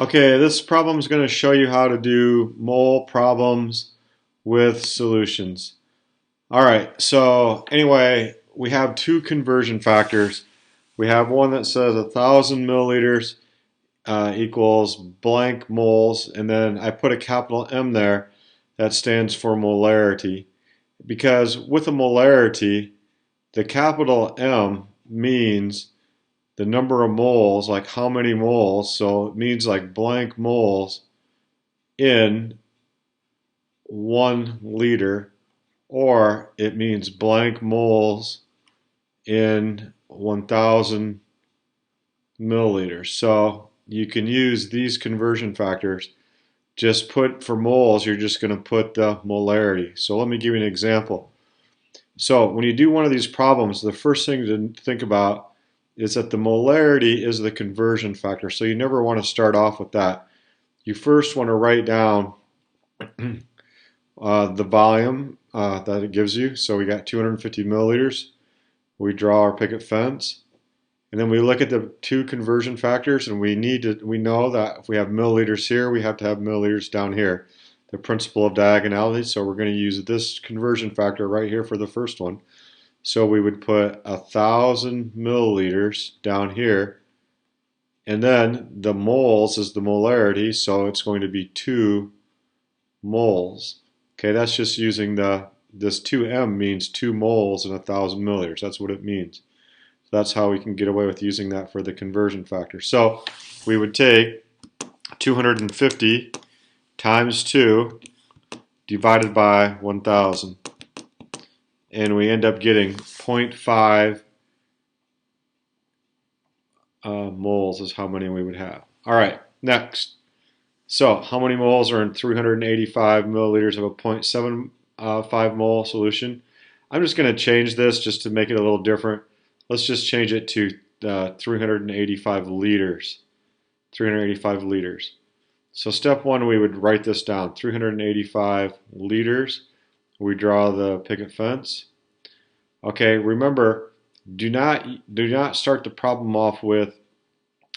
Okay, this problem is going to show you how to do mole problems with solutions. All right, so anyway, we have two conversion factors. We have one that says 1,000 milliliters equals blank moles, and then I put a capital M there that stands for molarity. Because with a molarity, the capital M means the number of moles, like how many moles, so it means like blank moles in 1 liter, or it means blank moles in 1,000 milliliters. So you can use these conversion factors. Just put for moles, you're just going to put the molarity. So let me give you an example. So when you do one of these problems, the first thing to think about is that the molarity is the conversion factor. So you never want to start off with that. You first want to write down the volume that it gives you. So we got 250 milliliters. We draw our picket fence, and then we look at the two conversion factors, and we know that if we have milliliters here, we have to have milliliters down here. The principle of diagonality. So we're going to use this conversion factor right here for the first one. So we would put 1,000 milliliters down here, and then the moles is the molarity, so it's going to be 2 moles. Okay, that's just using this 2m means 2 moles in 1,000 milliliters. That's what it means. That's how we can get away with using that for the conversion factor. So we would take 250 times 2 divided by 1,000. And we end up getting 0.5 moles is how many we would have. All right, next. So how many moles are in 385 milliliters of a 0.75 mole solution? I'm just going to change this just to make it a little different. Let's just change it to 385 liters. 385 liters. So step one, we would write this down. 385 liters. We draw the picket fence. Okay, remember, do not start the problem off with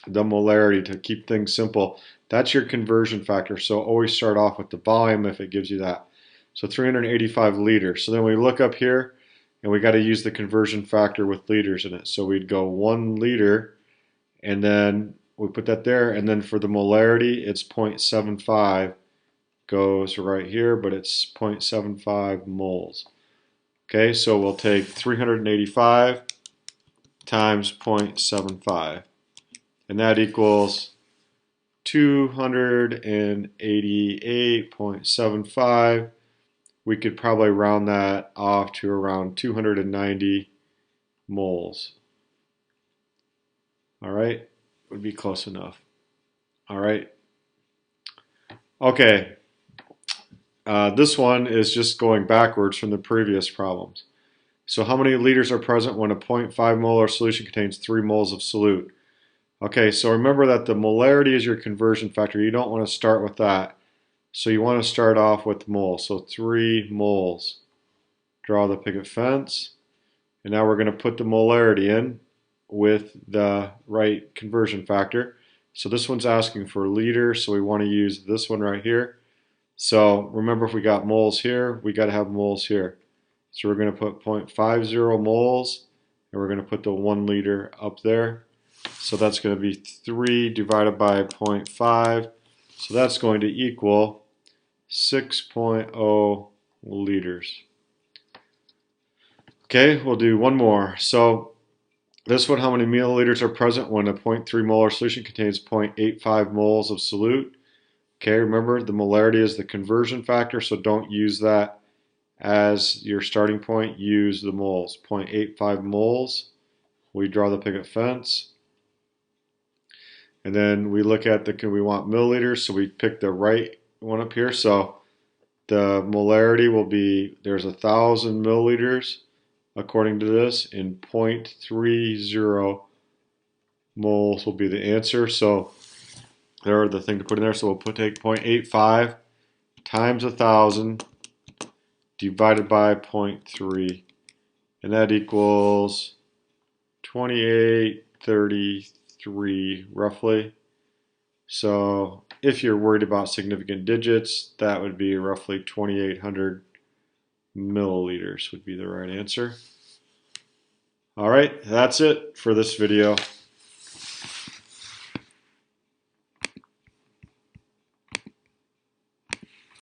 the molarity to keep things simple. That's your conversion factor, so always start off with the volume if it gives you that. So 385 liters. So then we look up here, and we got to use the conversion factor with liters in it. So we'd go 1 liter, and then we put that there, and then for the molarity, it's 0.75 goes right here, but it's 0.75 moles. Okay, so we'll take 385 times 0.75, and that equals 288.75. We could probably round that off to around 290 moles. All right, would be close enough. All right. Okay, this one is just going backwards from the previous problems. So how many liters are present when a 0.5 molar solution contains 3 moles of solute? Okay, so remember that the molarity is your conversion factor. You don't want to start with that. So you want to start off with moles. So 3 moles. Draw the picket fence. And now we're going to put the molarity in with the right conversion factor. So this one's asking for liters, so we want to use this one right here. So remember, if we got moles here, we got to have moles here. So we're going to put 0.50 moles, and we're going to put the 1 liter up there. So that's going to be 3 divided by 0.5. So that's going to equal 6.0 liters. Okay, we'll do one more. So this one, how many milliliters are present when a 0.3 molar solution contains 0.85 moles of solute? Okay, remember the molarity is the conversion factor, so don't use that as your starting point. Use the moles. 0.85 moles. We draw the picket fence. And then we look at we want milliliters, so we pick the right one up here. So the molarity will be, there's 1,000 milliliters according to this, and 0.30 moles will be the answer. So there are the thing to put in there. So we'll take 0.85 times 1,000 divided by 0.3, and that equals 2833 roughly. So if you're worried about significant digits, that would be roughly 2,800 milliliters would be the right answer. All right, that's it for this video.